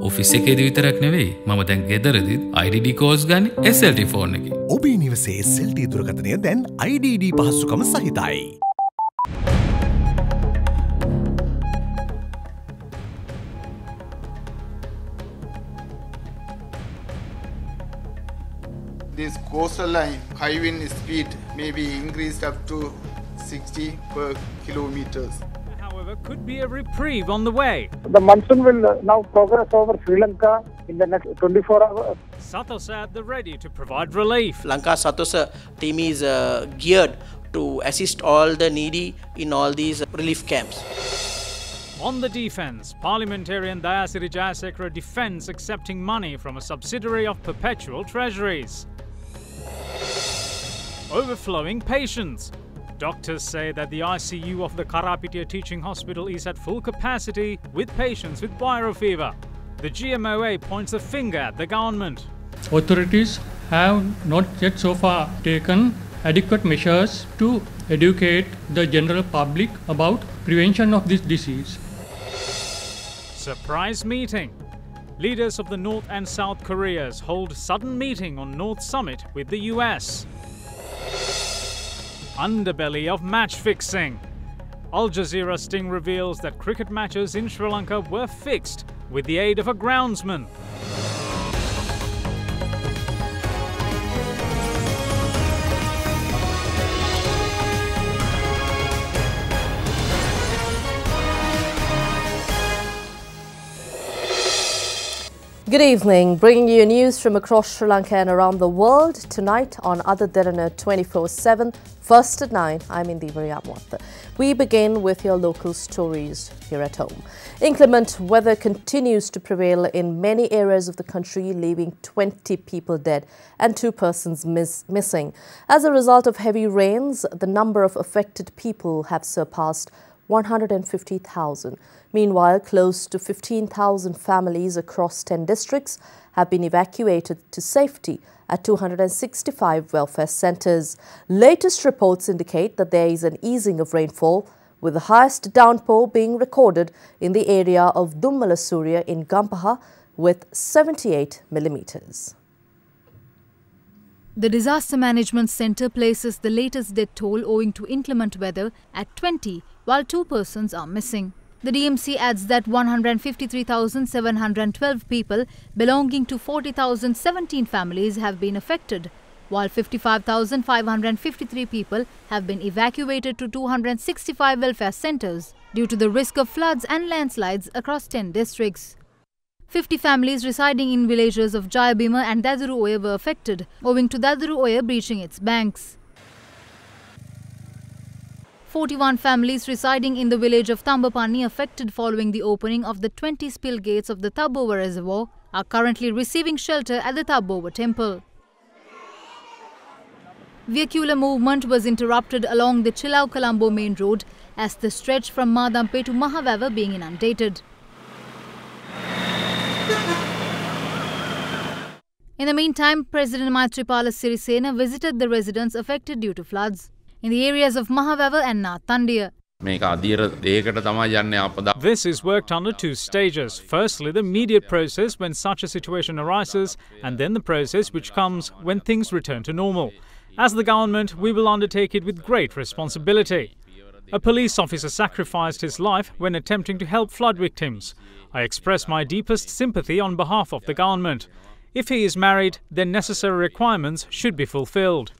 Office එකේදී විතරක් නෙවෙයි මම දැන් ගෙදරදීත් IDD calls ගන්න SLT ෆෝන් එකේ. ඔබේ නිවසේ SLT දුරකථනය දැන් IDD පහසුකම සහිතයි. This coastal line high wind speed may be increased up to 60 per kilometers. However, could be a reprieve on the way. The monsoon will now progress over Sri Lanka in the next 24 hours. Satosa at the ready to provide relief. Lanka Satosa team is geared to assist all the needy in all these relief camps. On the defence, parliamentarian Dayasiri Jayasekara defends accepting money from a subsidiary of Perpetual Treasuries. Overflowing patients. Doctors say that the ICU of the Karapitiya Teaching Hospital is at full capacity with patients with viral fever. The GMOA points a finger at the government. Authorities have not yet so far taken adequate measures to educate the general public about prevention of this disease. Surprise meeting. Leaders of the North and South Koreas hold sudden meeting on North Summit with the US. Underbelly of match fixing. Al Jazeera sting reveals that cricket matches in Sri Lanka were fixed with the aid of a groundsman. Good evening, bringing you news from across Sri Lanka and around the world tonight on Other Derana 24/7, first at 9. I'm Indi Mariamwat. We begin with your local stories here at home. Inclement weather continues to prevail in many areas of the country, leaving 20 people dead and 2 persons missing. As a result of heavy rains, the number of affected people have surpassed 150,000. Meanwhile, close to 15,000 families across 10 districts have been evacuated to safety at 265 welfare centres. Latest reports indicate that there is an easing of rainfall, with the highest downpour being recorded in the area of Dummalasuriya in Gampaha with 78 millimetres. The Disaster Management Centre places the latest death toll owing to inclement weather at 20, while 2 persons are missing. The DMC adds that 153,712 people belonging to 40,017 families have been affected, while 55,553 people have been evacuated to 265 welfare centres due to the risk of floods and landslides across 10 districts. 50 families residing in villages of Jayabima and Daduru Oya were affected, owing to Daduru Oya breaching its banks. 41 families residing in the village of Tambapani affected following the opening of the 20 spill gates of the Tabova reservoir are currently receiving shelter at the Tabova temple. Vehicular movement was interrupted along the Chilau-Colombo main road as the stretch from Madampe to Mahavavar being inundated. In the meantime, President Maithripala Sirisena visited the residents affected due to floods in the areas of Mahavavar and Nathandiya. This is worked under 2 stages. Firstly, the immediate process when such a situation arises, and then the process which comes when things return to normal. As the government, we will undertake it with great responsibility. A police officer sacrificed his life when attempting to help flood victims. I express my deepest sympathy on behalf of the government. If he is married, then necessary requirements should be fulfilled.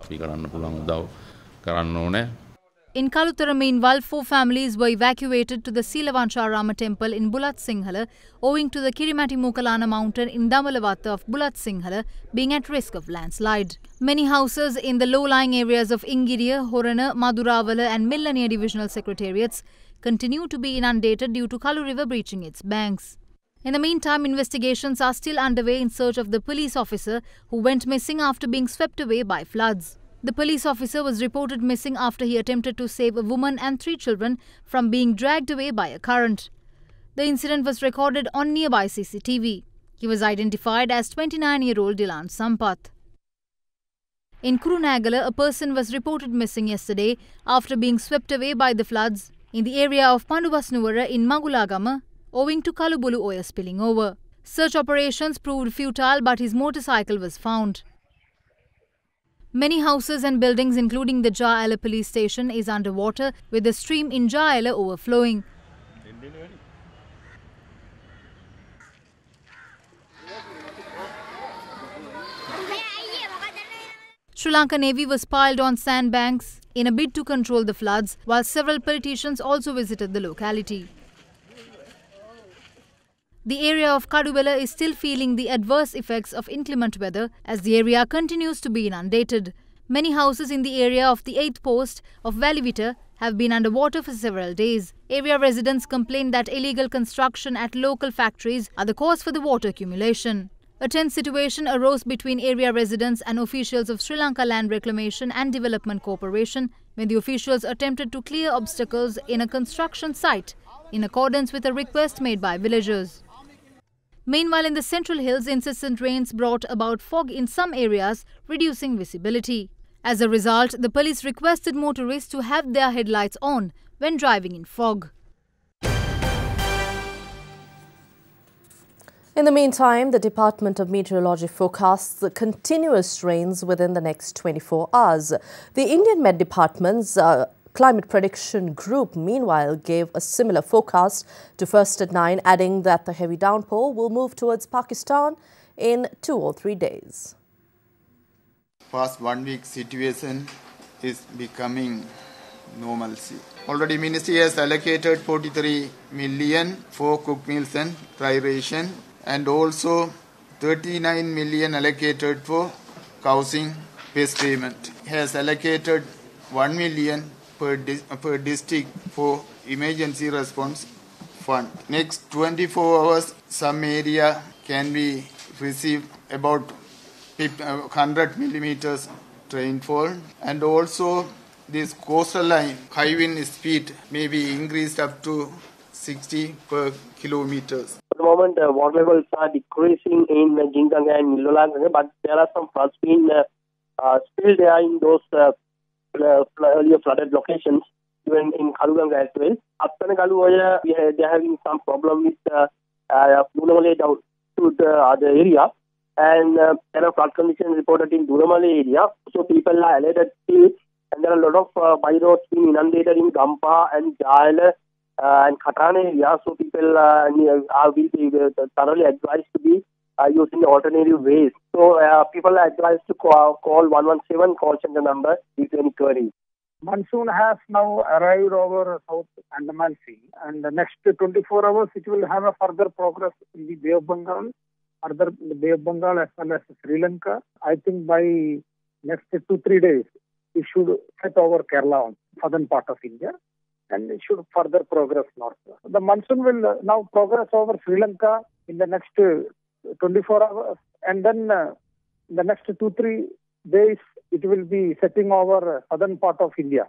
In Kaluthara, meanwhile, 4 families were evacuated to the Silavancharama temple in Bulat Sinhala owing to the Kirimati Mukalana mountain in Damalawata of Bulat Sinhala being at risk of landslide. Many houses in the low-lying areas of Ingiriya, Horana, Maduravala and Millaniya divisional secretariats continue to be inundated due to Kalu River breaching its banks. In the meantime, investigations are still underway in search of the police officer who went missing after being swept away by floods. The police officer was reported missing after he attempted to save a woman and 3 children from being dragged away by a current. The incident was recorded on nearby CCTV. He was identified as 29-year-old Dilan Sampath. In Kurunagala, a person was reported missing yesterday after being swept away by the floods in the area of Pandubasnuwara in Magulagama owing to Kalubulu Oya spilling over. Search operations proved futile, but his motorcycle was found. Many houses and buildings, including the Jaala police station, is underwater, with the stream in Jaala overflowing. Sri Lanka Navy was piled on sandbanks in a bid to control the floods, while several politicians also visited the locality. The area of Kadubela is still feeling the adverse effects of inclement weather as the area continues to be inundated. Many houses in the area of the 8th post of Valivita have been underwater for several days. Area residents complain that illegal construction at local factories are the cause for the water accumulation. A tense situation arose between area residents and officials of Sri Lanka Land Reclamation and Development Corporation when the officials attempted to clear obstacles in a construction site in accordance with a request made by villagers. Meanwhile, in the Central Hills, incessant rains brought about fog in some areas, reducing visibility. As a result, the police requested motorists to have their headlights on when driving in fog. In the meantime, the Department of Meteorology forecasts the continuous rains within the next 24 hours. The Indian Met Department's Climate Prediction Group, meanwhile, gave a similar forecast to First at 9, adding that the heavy downpour will move towards Pakistan in 2 or 3 days. Past 1 week situation is becoming normalcy. Already Ministry has allocated 43 million for cooked meals and dry ration, and also 39 million allocated for housing based payment. Has allocated 1 million per district for emergency response fund. Next 24 hours, some area can be receive about 100 millimeters rainfall, and also this coastal line high wind speed may be increased up to 60 per kilometers. At the moment, water levels are decreasing in Jinganga and Nilolanga, but there are some floods being still there in those earlier flooded locations, even in Kaluganga as well. Up to Kaluoya, they are having some problem with Dunamale down to the other area, and there are flood conditions reported in Dunamale area. So people are alerted to, and there are a lot of by roads being inundated in Gampa and Jaala and Katana area. So people will be thoroughly advised to be using alternative ways. So people are advised to call 117 call center number if any queries. Monsoon has now arrived over South Andaman Sea, and the next 24 hours it will have a further progress in the Bay of Bengal, the Bay of Bengal as well as Sri Lanka. I think by next 2-3 days it should set over Kerala, southern part of India, and it should further progress north. The monsoon will now progress over Sri Lanka in the next 24 hours, and then the next 2-3 days it will be setting over southern part of India.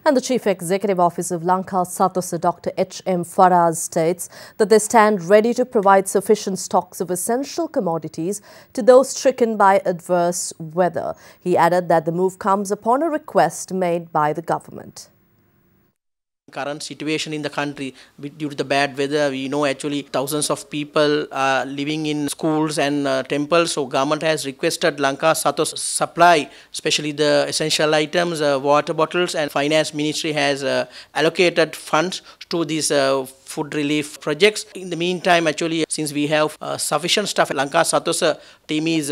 And the Chief Executive Officer of Lanka Satosa, Dr. H.M. Faraz, states that they stand ready to provide sufficient stocks of essential commodities to those stricken by adverse weather. He added that the move comes upon a request made by the government. Current situation in the country due to the bad weather, we know actually thousands of people are living in schools and temples. So government has requested Lanka Satos supply, especially the essential items, water bottles, and finance ministry has allocated funds to these food relief projects. In the meantime, actually, since we have sufficient staff, Lanka Satos team is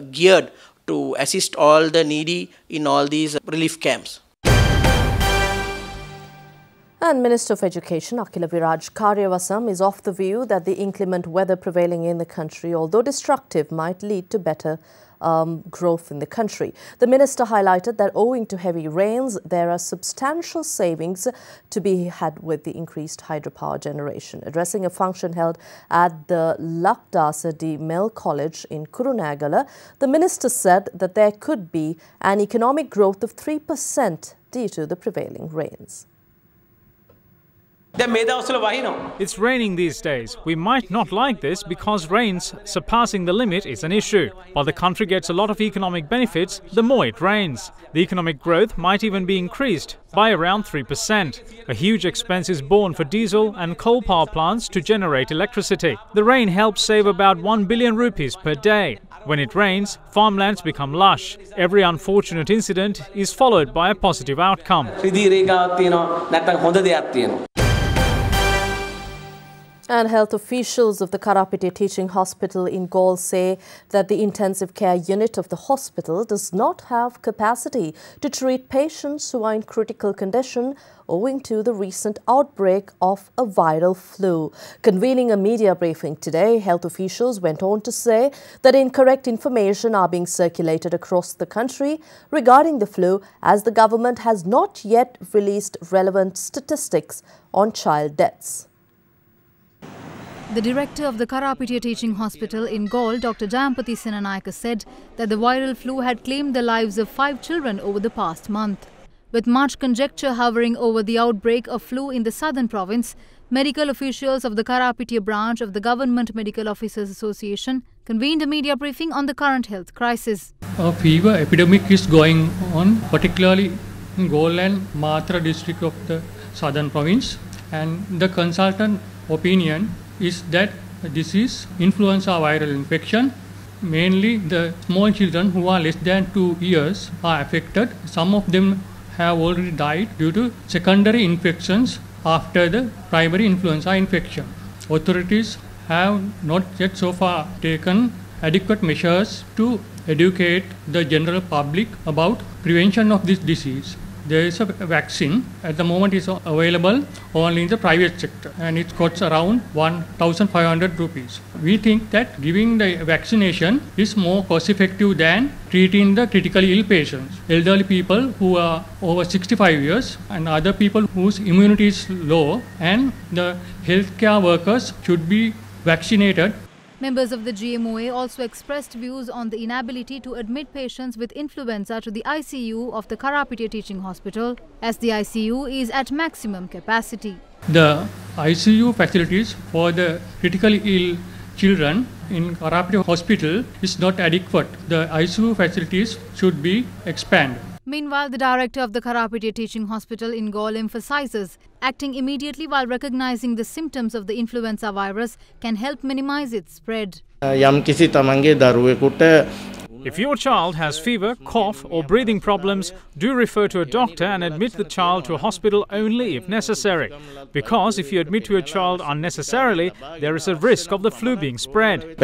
geared to assist all the needy in all these relief camps. And Minister of Education Akila Viraj Karyavasam is of the view that the inclement weather prevailing in the country, although destructive, might lead to better growth in the country. The minister highlighted that owing to heavy rains, there are substantial savings to be had with the increased hydropower generation. Addressing a function held at the Lakdasa D. Mel College in Kurunagala, the minister said that there could be an economic growth of 3% due to the prevailing rains. It's raining these days. We might not like this because rains surpassing the limit is an issue. While the country gets a lot of economic benefits, the more it rains. The economic growth might even be increased by around 3%. A huge expense is borne for diesel and coal power plants to generate electricity. The rain helps save about 1 billion rupees per day. When it rains, farmlands become lush. Every unfortunate incident is followed by a positive outcome. And health officials of the Karapiti Teaching Hospital in Galle say that the intensive care unit of the hospital does not have capacity to treat patients who are in critical condition owing to the recent outbreak of a viral flu. Convening a media briefing today, health officials went on to say that incorrect information are being circulated across the country regarding the flu, as the government has not yet released relevant statistics on child deaths. The director of the Karapiti Teaching Hospital in Galle, Dr. Jayampati Sinanayaka, said that the viral flu had claimed the lives of 5 children over the past month. With much conjecture hovering over the outbreak of flu in the southern province, medical officials of the Karapiti branch of the Government Medical Officers Association convened a media briefing on the current health crisis. A fever epidemic is going on, particularly in Galle and Matra district of the southern province, and the consultant opinion is that this is influenza viral infection. Mainly the small children who are less than 2 years are affected. Some of them have already died due to secondary infections after the primary influenza infection. Authorities have not yet so far taken adequate measures to educate the general public about prevention of this disease. There is a vaccine. At the moment it's available only in the private sector and it costs around 1,500 rupees. We think that giving the vaccination is more cost effective than treating the critically ill patients. Elderly people who are over 65 years and other people whose immunity is low, and the healthcare workers should be vaccinated. Members of the GMOA also expressed views on the inability to admit patients with influenza to the ICU of the Karapiti Teaching Hospital, as the ICU is at maximum capacity. The ICU facilities for the critically ill children in Karapiti Hospital is not adequate. The ICU facilities should be expanded. Meanwhile, the director of the Karapiti Teaching Hospital in Galle emphasizes acting immediately while recognizing the symptoms of the influenza virus can help minimize its spread. If your child has fever, cough or breathing problems, do refer to a doctor and admit the child to a hospital only if necessary. Because if you admit to a child unnecessarily, there is a risk of the flu being spread.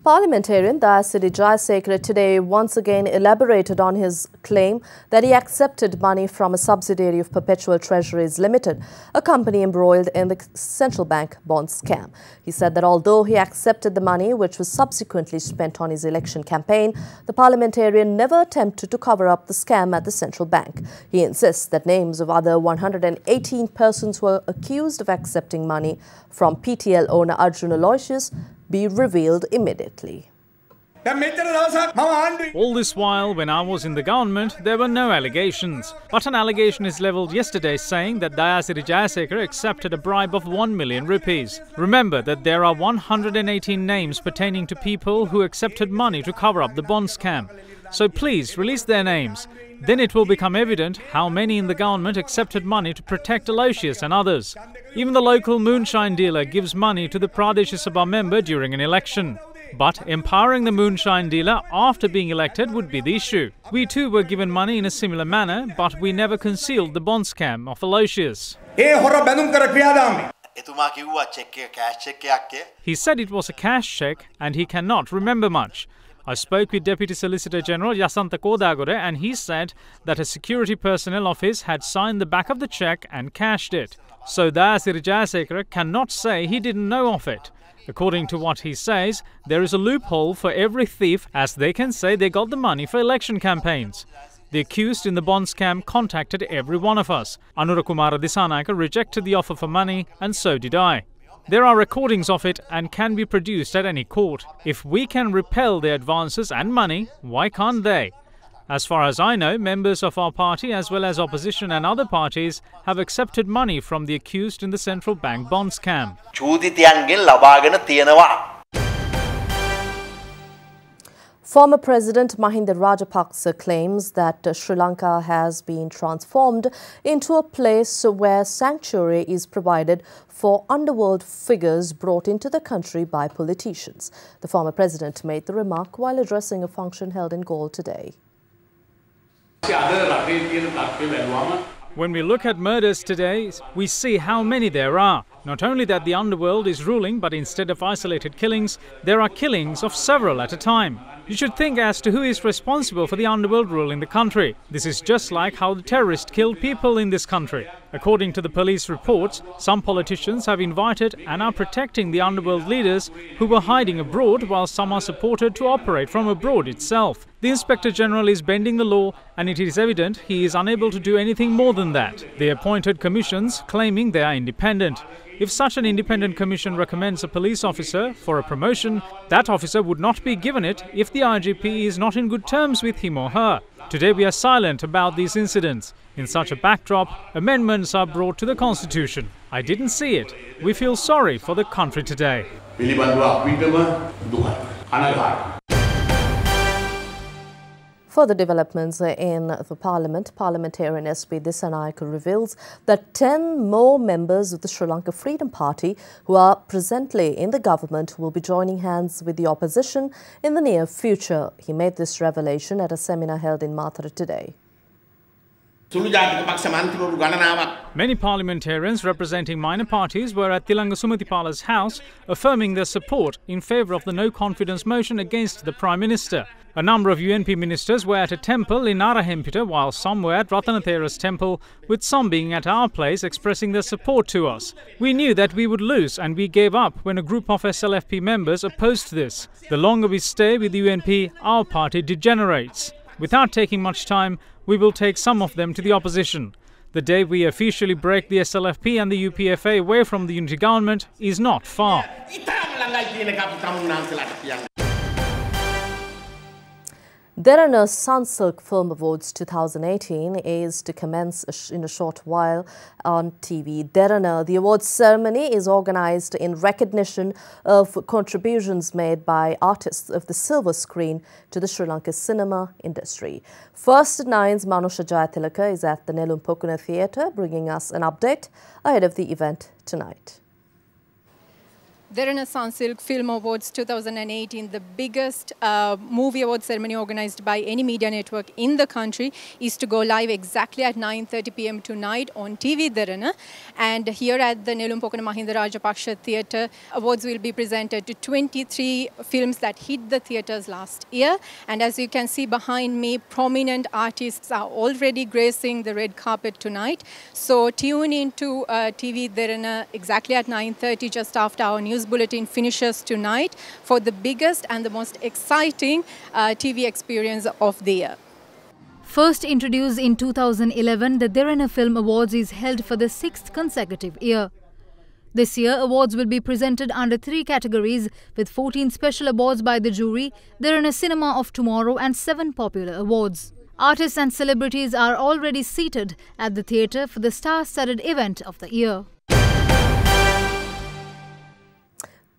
Parliamentarian Dayasiri Jayasekara today once again elaborated on his claim that he accepted money from a subsidiary of Perpetual Treasuries Limited, a company embroiled in the central bank bond scam. He said that although he accepted the money, which was subsequently spent on his election campaign, the parliamentarian never attempted to cover up the scam at the central bank. He insists that names of other 118 persons who were accused of accepting money from PTL owner Arjun Aloysius be revealed immediately. All this while, when I was in the government, there were no allegations. But an allegation is levelled yesterday saying that Dayasiri Jayasekara accepted a bribe of 1 million rupees. Remember that there are 118 names pertaining to people who accepted money to cover up the bond scam. So please release their names. Then it will become evident how many in the government accepted money to protect Aloysius and others. Even the local moonshine dealer gives money to the Pradesh Sabha member during an election. But empowering the moonshine dealer after being elected would be the issue. We too were given money in a similar manner, but we never concealed the bond scam of Aloysius. He said it was a cash cheque and he cannot remember much. I spoke with Deputy Solicitor General Yasantha Kodagore and he said that a security personnel office had signed the back of the cheque and cashed it. So Dayasiri Jayasekara cannot say he didn't know of it. According to what he says, there is a loophole for every thief, as they can say they got the money for election campaigns. The accused in the bond scam contacted every one of us. Anurakumara Disanayaka rejected the offer for money, and so did I. There are recordings of it and can be produced at any court. If we can repel their advances and money, why can't they? As far as I know, members of our party as well as opposition and other parties have accepted money from the accused in the central bank bond scam. Former President Mahinda Rajapaksa claims that Sri Lanka has been transformed into a place where sanctuary is provided for underworld figures brought into the country by politicians. The former president made the remark while addressing a function held in Galle today. When we look at murders today, we see how many there are. Not only that the underworld is ruling, but instead of isolated killings, there are killings of several at a time. You should think as to who is responsible for the underworld ruling the country. This is just like how the terrorists killed people in this country. According to the police reports, some politicians have invited and are protecting the underworld leaders who were hiding abroad, while some are supported to operate from abroad itself. The Inspector General is bending the law, and it is evident he is unable to do anything more than that. They appointed commissions claiming they are independent. If such an independent commission recommends a police officer for a promotion, that officer would not be given it if the IGP is not in good terms with him or her. Today we are silent about these incidents. In such a backdrop, amendments are brought to the Constitution. I didn't see it. We feel sorry for the country today. Further developments in the Parliament. Parliamentarian SP Derana reveals that 10 more members of the Sri Lanka Freedom Party who are presently in the government will be joining hands with the opposition in the near future. He made this revelation at a seminar held in Mathura today. Many parliamentarians representing minor parties were at Tilanga Sumathipala's house affirming their support in favour of the no-confidence motion against the Prime Minister. A number of UNP ministers were at a temple in Narahempita, while some were at Ratanathera's temple, with some being at our place expressing their support to us. We knew that we would lose, and we gave up when a group of SLFP members opposed this. The longer we stay with UNP, our party degenerates. Without taking much time, we will take some of them to the opposition. The day we officially break the SLFP and the UPFA away from the unity government is not far. Derana Sunsilk Film Awards 2018 is to commence in a short while on TV. Derana, the awards ceremony is organised in recognition of contributions made by artists of the silver screen to the Sri Lanka cinema industry. First at 9's Manusha Jayatilaka is at the Nelumpokuna Theatre, bringing us an update ahead of the event tonight. Derana Sunsilk Film Awards 2018, the biggest movie award ceremony organised by any media network in the country, is to go live exactly at 9:30 p.m. tonight on TV Derana. And here at the Nelumpokana Mahinda Rajapaksa Theatre, awards will be presented to 23 films that hit the theatres last year. And as you can see behind me, prominent artists are already gracing the red carpet tonight. So tune into TV Derana exactly at 9:30, just after our news bulletin finishes tonight, for the biggest and the most exciting TV experience of the year. First introduced in 2011, the Derana Film Awards is held for the 6th consecutive year. This year, awards will be presented under 3 categories, with 14 special awards by the jury, Derana Cinema of Tomorrow and 7 popular awards. Artists and celebrities are already seated at the theatre for the star-studded event of the year.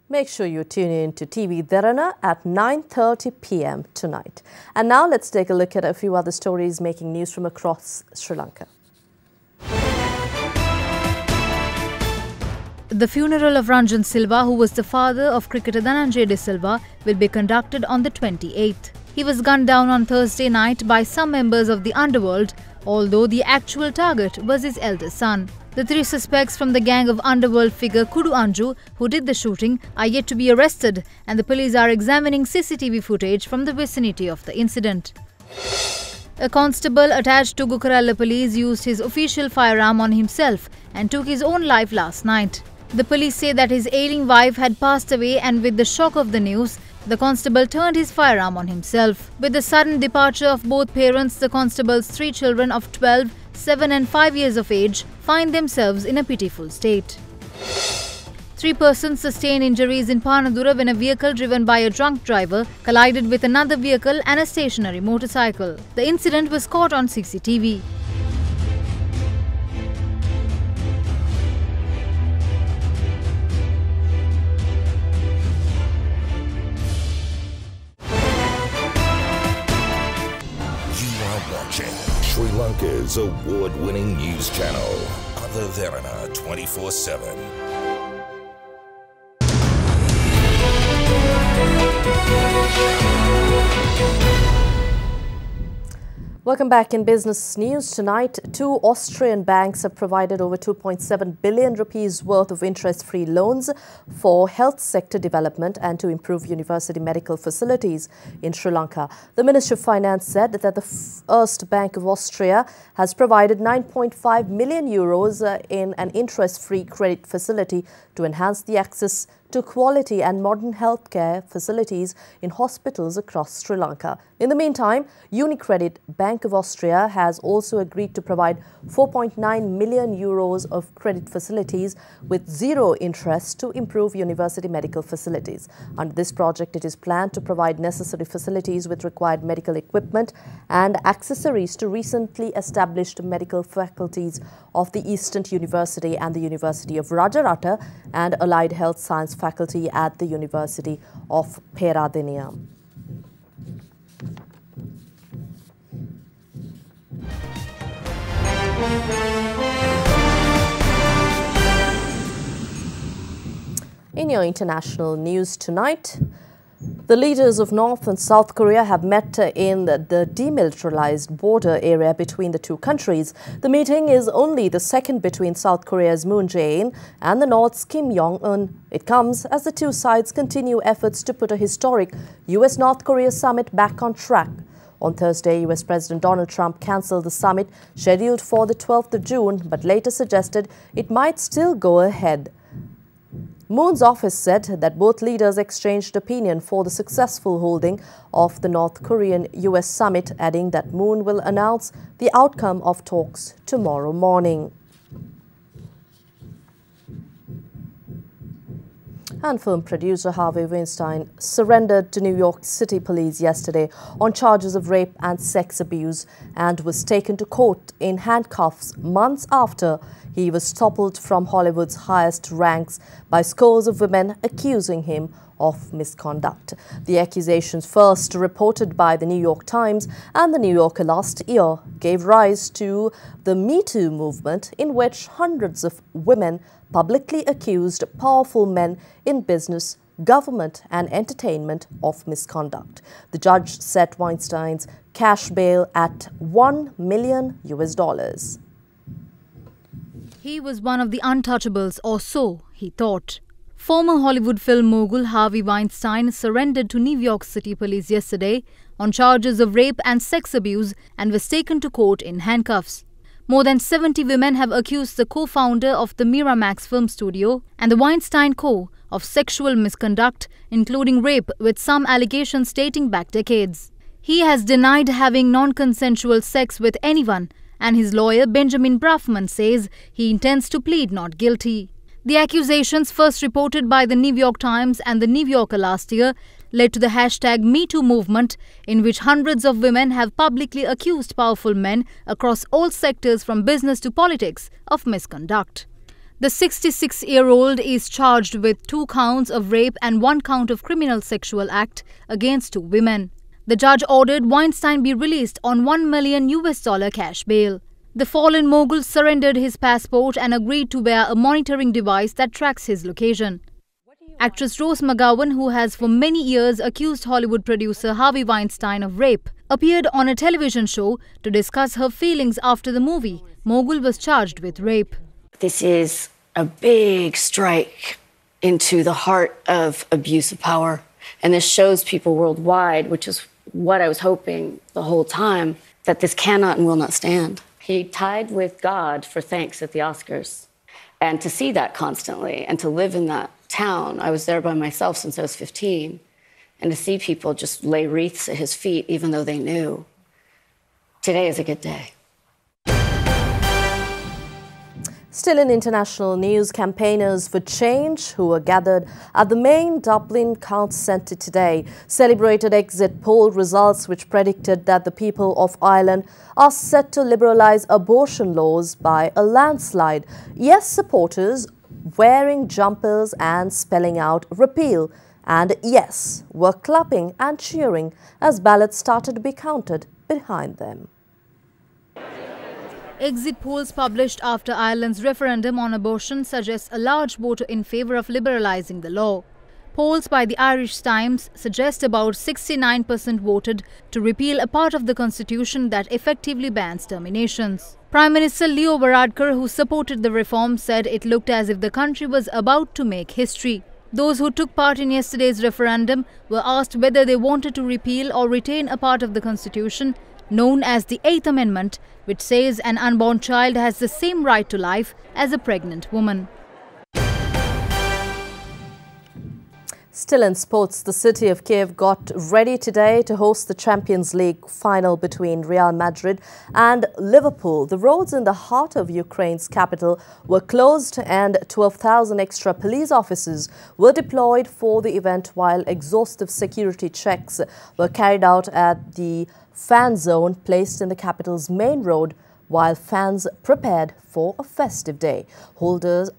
Make sure you tune in to TV Derana at 9:30 p.m. tonight. And now let's take a look at a few other stories making news from across Sri Lanka. The funeral of Ranjan Silva, who was the father of cricketer Dhananjay De Silva, will be conducted on the 28th. He was gunned down on Thursday night by some members of the underworld, although the actual target was his elder son. The 3 suspects from the gang of underworld figure Kudu Anju, who did the shooting, are yet to be arrested, and the police are examining CCTV footage from the vicinity of the incident. A constable attached to Gukaralla police used his official firearm on himself and took his own life last night. The police say that his ailing wife had passed away, and with the shock of the news, the constable turned his firearm on himself. With the sudden departure of both parents, the constable's 3 children of 12, 7 and 5 years of age find themselves in a pitiful state. 3 persons sustained injuries in Panadura when a vehicle driven by a drunk driver collided with another vehicle and a stationary motorcycle. The incident was caught on CCTV. Watching Sri Lanka's award-winning news channel, Other Derana 24/7. Welcome back. In business news tonight, 2 Austrian banks have provided over 2.7 billion rupees worth of interest-free loans for health sector development and to improve university medical facilities in Sri Lanka. The Ministry of Finance said that the First Bank of Austria has provided 9.5 million euros in an interest-free credit facility to enhance the access to quality and modern healthcare facilities in hospitals across Sri Lanka. In the meantime, UniCredit Bank of Austria has also agreed to provide 4.9 million euros of credit facilities with zero interest to improve university medical facilities. Under this project, it is planned to provide necessary facilities with required medical equipment and accessories to recently established medical faculties of the Eastern University and the University of Rajarata and Allied Health Science faculty at the University of Peradeniya. In your international news tonight, the leaders of North and South Korea have met in the demilitarized border area between the two countries. The meeting is only the second between South Korea's Moon Jae-in and the North's Kim Jong-un. It comes as the two sides continue efforts to put a historic US-North Korea summit back on track. On Thursday, US President Donald Trump cancelled the summit scheduled for the 12th of June, but later suggested it might still go ahead. Moon's office said that both leaders exchanged opinion for the successful holding of the North Korean-US summit, adding that Moon will announce the outcome of talks tomorrow morning. And film producer Harvey Weinstein surrendered to New York City police yesterday on charges of rape and sex abuse and was taken to court in handcuffs months after he was toppled from Hollywood's highest ranks by scores of women accusing him of misconduct. The accusations, first reported by the New York Times and the New Yorker last year, gave rise to the Me Too movement, in which hundreds of women publicly accused powerful men in business, government and entertainment of misconduct. The judge set Weinstein's cash bail at $1 million. He was one of the untouchables, or so he thought. Former Hollywood film mogul Harvey Weinstein surrendered to New York City police yesterday on charges of rape and sex abuse and was taken to court in handcuffs. More than 70 women have accused the co-founder of the Miramax film studio and the Weinstein Co. of sexual misconduct, including rape, with some allegations dating back decades. He has denied having non-consensual sex with anyone, and his lawyer Benjamin Brafman says he intends to plead not guilty. The accusations, first reported by the New York Times and the New Yorker last year, led to the hashtag MeToo movement, in which hundreds of women have publicly accused powerful men across all sectors from business to politics of misconduct. The 66-year-old is charged with 2 counts of rape and 1 count of criminal sexual act against 2 women. The judge ordered Weinstein be released on $1 million cash bail. The fallen mogul surrendered his passport and agreed to wear a monitoring device that tracks his location. Actress Rose McGowan, who has for many years accused Hollywood producer Harvey Weinstein of rape, appeared on a television show to discuss her feelings after the movie mogul was charged with rape. This is a big strike into the heart of abuse of power. And this shows people worldwide, which is what I was hoping the whole time, that this cannot and will not stand. He tied with God for thanks at the Oscars. And to see that constantly and to live in that town, I was there by myself since I was 15, and to see people just lay wreaths at his feet even though they knew. Today is a good day. Still in international news, campaigners for change who were gathered at the main Dublin Council Centre today celebrated exit poll results which predicted that the people of Ireland are set to liberalise abortion laws by a landslide. Yes supporters wearing jumpers and spelling out repeal, and yes were clapping and cheering as ballots started to be counted behind them. Exit polls published after Ireland's referendum on abortion suggest a large vote in favour of liberalising the law. Polls by the Irish Times suggest about 69% voted to repeal a part of the constitution that effectively bans terminations. Prime Minister Leo Varadkar, who supported the reform, said it looked as if the country was about to make history. Those who took part in yesterday's referendum were asked whether they wanted to repeal or retain a part of the constitution known as the Eighth Amendment, which says an unborn child has the same right to life as a pregnant woman. Still in sports, the city of Kiev got ready today to host the Champions League final between Real Madrid and Liverpool. The roads in the heart of Ukraine's capital were closed and 12,000 extra police officers were deployed for the event, while exhaustive security checks were carried out at the fan zone placed in the capital's main road, while fans prepared for a festive day. Holders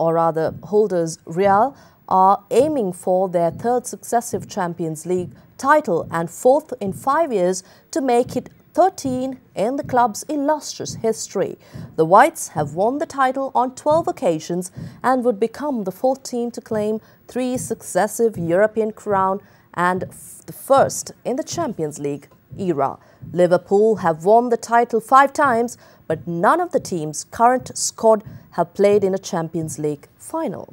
Real are aiming for their third successive Champions League title and fourth in 5 years to make it 13 in the club's illustrious history. The Whites have won the title on 12 occasions and would become the fourth team to claim 3 successive European crowns and the first in the Champions League era. Liverpool have won the title 5 times, but none of the team's current squad have played in a Champions League final.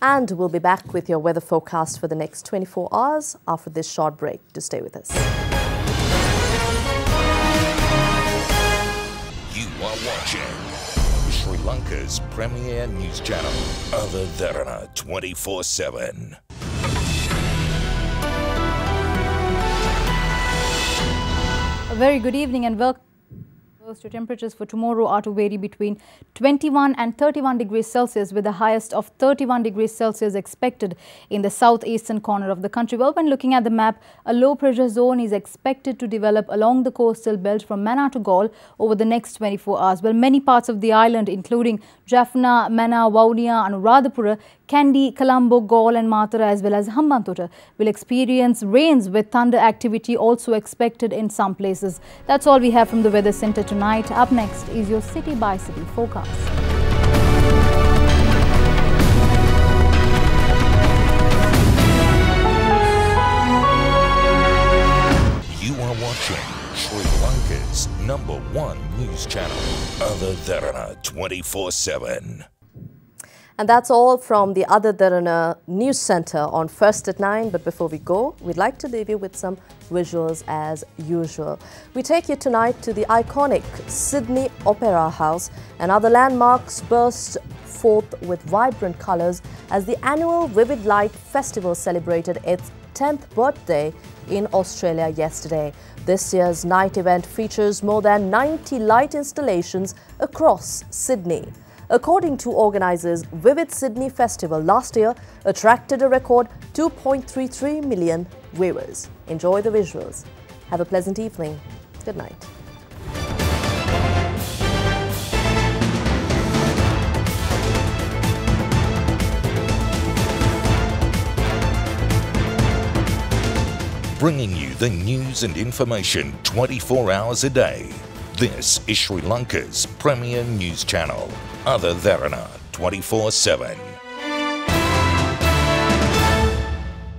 And we'll be back with your weather forecast for the next 24 hours after this short break. To stay with us. You are watching Sri Lanka's premier news channel, Other Derana 24/7. A very good evening and welcome. Your temperatures for tomorrow are to vary between 21 and 31 degrees Celsius, with the highest of 31 degrees Celsius expected in the southeastern corner of the country. Well, when looking at the map, a low pressure zone is expected to develop along the coastal belt from Mannar to Galle over the next 24 hours. Well, many parts of the island, including Jaffna, Mannar, Vaunia, Anuradhapura, Kandy, Colombo, Galle and Matara as well as Hambantota will experience rains with thunder activity also expected in some places. That's all we have from the Weather Centre tonight. Up next is your city by city forecast. You are watching Sri Lanka's #1 news channel, Other Derana 24/7. And that's all from the Other Derana News Centre on First at 9. But before we go, we'd like to leave you with some visuals as usual. We take you tonight to the iconic Sydney Opera House, and other landmarks burst forth with vibrant colours as the annual Vivid Light Festival celebrated its 10th birthday in Australia yesterday. This year's night event features more than 90 light installations across Sydney. According to organisers, Vivid Sydney Festival last year attracted a record 2.33 million viewers. Enjoy the visuals. Have a pleasant evening. Good night. Bringing you the news and information 24 hours a day. This is Sri Lanka's premier news channel, Other Derana 24/7.